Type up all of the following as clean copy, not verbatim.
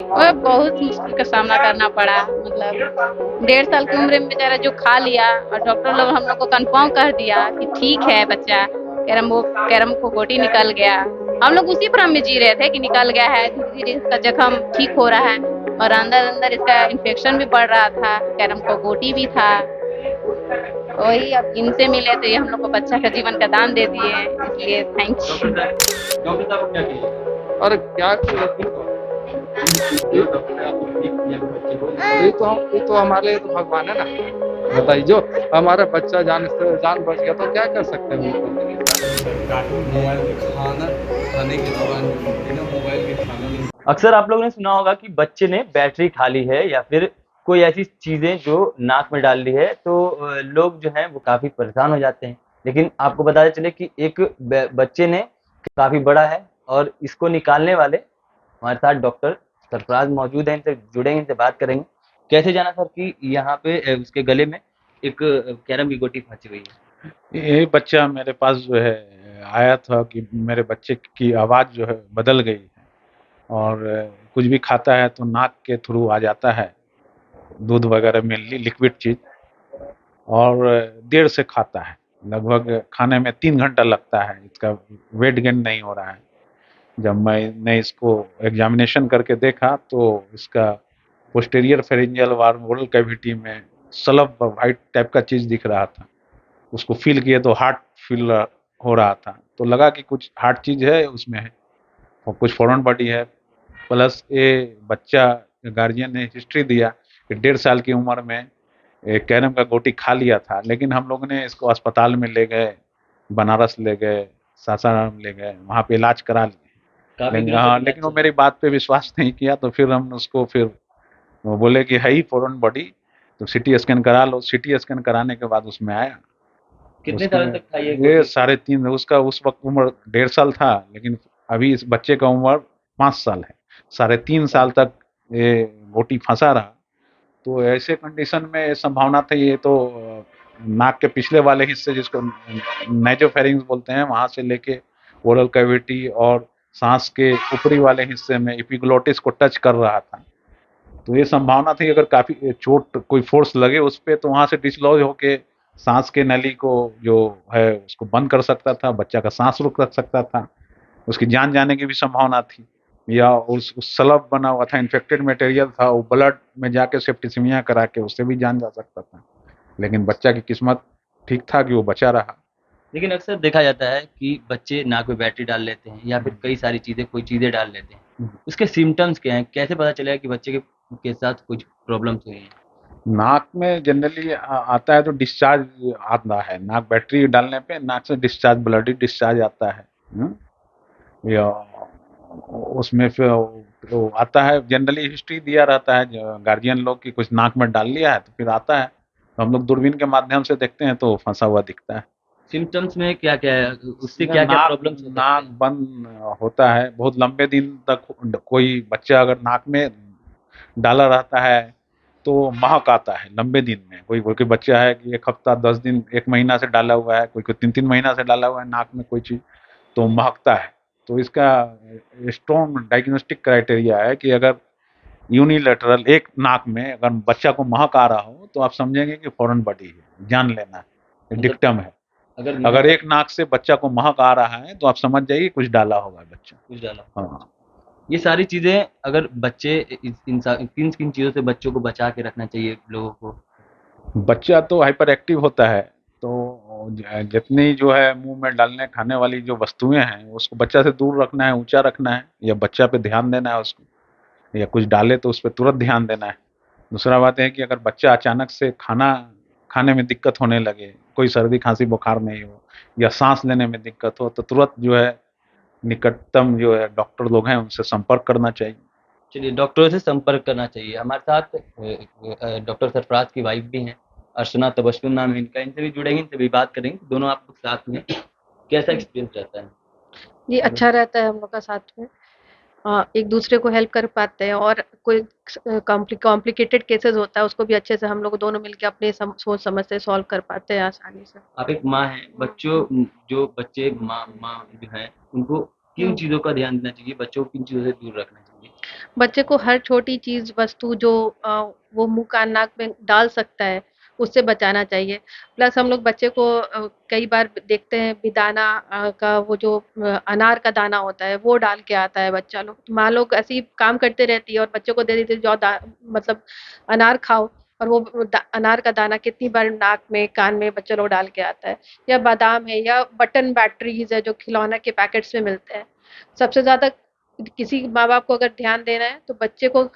और बहुत मुश्किल का सामना करना पड़ा। मतलब 1.5 साल की उम्र में बेचारा जो खा लिया, और डॉक्टर लोग हम लोग को कंफर्म कर दिया कि ठीक है बच्चा, कैरम को गोटी निकल गया। हम लोग उसी भ्रम में जी रहे थे कि निकल गया है, धीरे धीरे इसका जख्म ठीक हो रहा है, और अंदर अंदर इसका इन्फेक्शन भी बढ़ रहा था, कैरम को गोटी भी था। वही अब इनसे मिले तो ये हम लोग को बच्चा का जीवन का दान दे दिए, इसलिए थैंक यू। डॉक्टर साहब को क्या किए? और क्या किया जो डॉक्टर ने आपको ठीक किया बच्चे को। ये तो हमारे लिए तो भगवान है ना। बताइए, जो हमारा बच्चा जान से जान बच गया तो क्या कर सकते हैं मोबाइल के खाना खाने के दौरान बिना मोबाइल के खाना नहीं। अक्सर आप लोगों ने सुना होगा कि बच्चे ने बैटरी खा ली है या फिर कोई ऐसी चीजें जो नाक में डाल ली है, तो लोग जो हैं वो काफी परेशान हो जाते हैं। लेकिन आपको बताते चले कि एक बच्चे ने काफी बड़ा है, और इसको निकालने वाले हमारे साथ डॉक्टर सरफराज मौजूद हैं। इनसे जुड़ेंगे, इनसे बात करेंगे। कैसे जाना सर कि यहाँ पे उसके गले में एक कैरम की गोटी फंसी हुई है? ये बच्चा मेरे पास जो है आया था कि मेरे बच्चे की आवाज़ जो है बदल गई है, और कुछ भी खाता है तो नाक के थ्रू आ जाता है, दूध वगैरह मेनली लिक्विड चीज़, और देर से खाता है। लगभग खाने में 3 घंटा लगता है, इसका वेट गेन नहीं हो रहा है। जब मैंने इसको एग्जामिनेशन करके देखा तो इसका पोस्टीरियर फेरिंजियल वार्म कैविटी में सलब वाइट टाइप का चीज़ दिख रहा था। उसको फील किए तो हार्ट फील हो रहा था, तो लगा कि कुछ हार्ट चीज़ है उसमें है, और कुछ फॉरेन बॉडी है। प्लस ये बच्चा गार्जियन ने हिस्ट्री दिया कि 1.5 साल की उम्र में कैरम का गोटी खा लिया था, लेकिन हम लोग ने इसको अस्पताल में ले गए, बनारस ले गए, सासाराम ले गए, वहाँ पे इलाज करा लिए। लेकिन हाँ, लेकिन वो मेरी बात पे विश्वास नहीं किया, तो फिर हम उसको फिर वो बोले कि है ही फॉरेन बॉडी, तो सिटी स्कैन करा लो। सिटी स्कैन कराने के बाद उसमें आया। कितने साल तक था ये ये गोटी? 3.5, उसका उस वक्त उम्र 1.5 साल था, लेकिन अभी इस बच्चे का उम्र 5 साल है। 3.5 साल तक ये गोटी फंसा रहा। तो ऐसे कंडीशन में संभावना था, ये तो नाक के पिछले वाले हिस्से जिसको नाइजोफेरिंग्स बोलते हैं, वहां से लेके ओरल कैविटी और सांस के ऊपरी वाले हिस्से में एपिग्लोटिस को टच कर रहा था। तो ये संभावना थी कि अगर काफी चोट कोई फोर्स लगे उस पे, तो वहां से डिसलॉज होके सांस के नली को जो है उसको बंद कर सकता था, बच्चा का सांस रुक सकता था, उसकी जान जाने की भी संभावना थी। या उस सलब बना हुआ था, इन्फेक्टेड मटेरियल था, वो ब्लड में जाके सेप्टिसिमिया करा के उससे भी जान जा सकता था। लेकिन बच्चा की किस्मत ठीक था कि वो बचा रहा। लेकिन अक्सर देखा जाता है कि बच्चे नाक में बैटरी डाल लेते हैं या फिर कई सारी चीज़ें, कोई चीज़ें डाल लेते हैं। उसके सिम्पटम्स क्या हैं? कैसे पता चलेगा कि बच्चे के साथ कुछ प्रॉब्लम्स हुई हैं? नाक में जनरली आता है तो डिस्चार्ज आता है, नाक बैटरी डालने पे नाक से डिस्चार्ज, ब्लडी डिस्चार्ज आता है। या उसमें फिर वो आता है, जनरली हिस्ट्री दिया रहता है गार्जियन लोग की कुछ नाक में डाल लिया है, तो फिर आता है, तो हम लोग दूरबीन के माध्यम से देखते हैं तो फंसा हुआ दिखता है। सिम्पटम्स में क्या-क्या है? उससे क्या-क्या प्रॉब्लम्स हो सकते नाक हैं? बंद होता है बहुत लंबे दिन तक। कोई बच्चा अगर नाक में डाला रहता है तो महक आता है लंबे दिन में। कोई कोई बच्चा है कि 1 हफ्ता 10 दिन 1 महीना से डाला हुआ है, कोई कोई 3-3 महीना से डाला हुआ है नाक में कोई चीज, तो महकता है। तो इसका स्ट्रॉन्ग डायग्नोस्टिक क्राइटेरिया है कि अगर यूनिलेटरल एक नाक में अगर बच्चा को महक आ रहा हो तो आप समझेंगे कि फॉरेन बॉडी है, जान लेना है, डिक्टम है। अगर एक नाक से बच्चा को महक आ रहा है तो आप समझ जाइए कुछ डाला होगा बच्चा। कुछ डाला। हाँ। ये सारी चीज़ें अगर बच्चे किन-किन चीज़ों से बच्चों को बचा के रखना चाहिए लोगों को? बच्चा तो हाइपर एक्टिव होता है, तो जितनी जो है मुंह में डालने खाने वाली जो वस्तुएं हैं उसको बच्चा से दूर रखना है, ऊंचा रखना है, या बच्चा पे ध्यान देना है उसको, या कुछ डाले तो उस पर तुरंत ध्यान देना है। दूसरा बात है कि अगर बच्चा अचानक से खाना खाने में दिक्कत होने लगे, कोई सर्दी खांसी बुखार नहीं हो, या सांस लेने में दिक्कत हो, तो तुरंत जो है निकटतम जो है डॉक्टर लोग हैं उनसे संपर्क करना चाहिए। चलिए, डॉक्टरों से संपर्क करना चाहिए। हमारे साथ डॉक्टर सरफराज की वाइफ भी हैं, अर्चना तबस्सुम नाम है इनका। इनसे भी जुड़ेंगे, इनसे भी बात करेंगे। दोनों आप लोग साथ में, कैसा एक्सपीरियंस रहता है? जी, अच्छा रहता है हम लोग का साथ में। एक दूसरे को हेल्प कर पाते हैं, और कोई कॉम्प्लिकेटेड केसेस होता है उसको भी अच्छे से हम लोग दोनों मिलके अपने सोच समझ से सॉल्व कर पाते हैं आसानी से। आप एक माँ हैं, जो बच्चे माँ माँ जो हैं, उनको किन चीज़ों का ध्यान देना चाहिए? बच्चों को किन चीज़ों से दूर रखना चाहिए? जी। बच्चे को हर छोटी चीज़ वस्तु जो वो मुँह कान नाक में डाल सकता है, उससे बचाना चाहिए। प्लस हम लोग बच्चे को कई बार देखते हैं बेदाना का वो जो अनार का दाना होता है वो डाल के आता है बच्चा लोग। तो माँ लोग ऐसे ही काम करते रहती है और बच्चों को दे देती है, जाओ मतलब अनार खाओ, और वो अनार का दाना कितनी बार नाक में कान में बच्चे लोग डाल के आता है। या बादाम है या बटन बैटरीज है जो खिलौना के पैकेट्स में मिलते हैं। सबसे ज्यादा किसी माँ बाप को अगर ध्यान देना है तो बच्चे को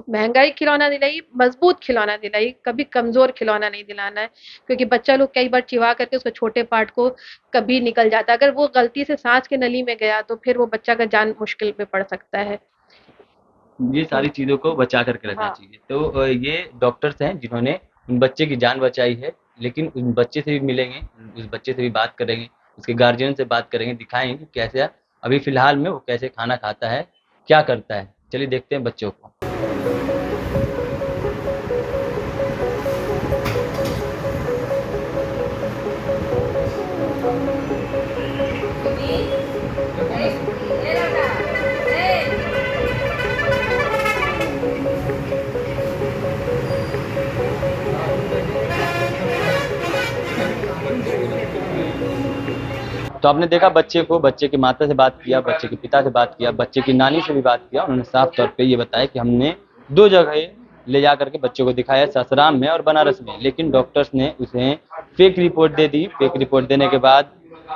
महंगा ही खिलौना दिलाइए, मजबूत खिलौना दिलाइए, कभी कमजोर खिलौना नहीं दिलाना है, क्योंकि बच्चा लोग कई बार चिवा करके उसके छोटे पार्ट को कभी निकल जाता है। अगर वो गलती से सांस के नली में गया तो फिर वो बच्चा का जान मुश्किल में पड़ सकता है। ये सारी चीज़ों को बचा करके रखना हाँ। चाहिए। तो ये डॉक्टर्स हैं जिन्होंने उन बच्चे की जान बचाई है, लेकिन उस बच्चे से भी मिलेंगे, उस बच्चे से भी बात करेंगे, उसके गार्जियन से बात करेंगे, दिखाएँगे कि कैसे अभी फ़िलहाल में वो कैसे खाना खाता है, क्या करता है। चलिए देखते हैं बच्चों को। तो आपने देखा बच्चे को, बच्चे की माता से बात किया, बच्चे के पिता से बात किया, बच्चे की नानी से भी बात किया। उन्होंने साफ तौर पे ये बताया कि हमने 2 जगह ले जा करके बच्चों को दिखाया, सासाराम में और बनारस में, लेकिन डॉक्टर्स ने उसे फेक रिपोर्ट दे दी। फेक रिपोर्ट देने के बाद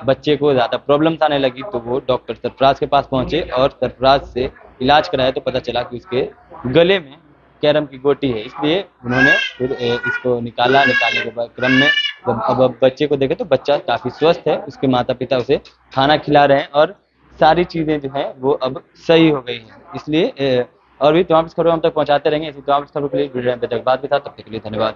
बच्चे को ज़्यादा प्रॉब्लम्स आने लगी, तो वो डॉक्टर सरफराज के पास पहुँचे और सरफराज से इलाज कराया तो पता चला कि उसके गले में कैरम की गोटी है। इसलिए उन्होंने फिर इसको निकाला। निकालने के बाद क्रम में अब बच्चे को देखे तो बच्चा काफ़ी स्वस्थ है, उसके माता-पिता उसे खाना खिला रहे हैं और सारी चीज़ें जो हैं वो अब सही हो गई हैं। इसलिए और भी तमाम खबरें हम तक पहुँचाते रहेंगे। ऐसी तमाम खबरों के लिए जुड़े रहें बेतकबात के साथ। तब तक के लिए धन्यवाद।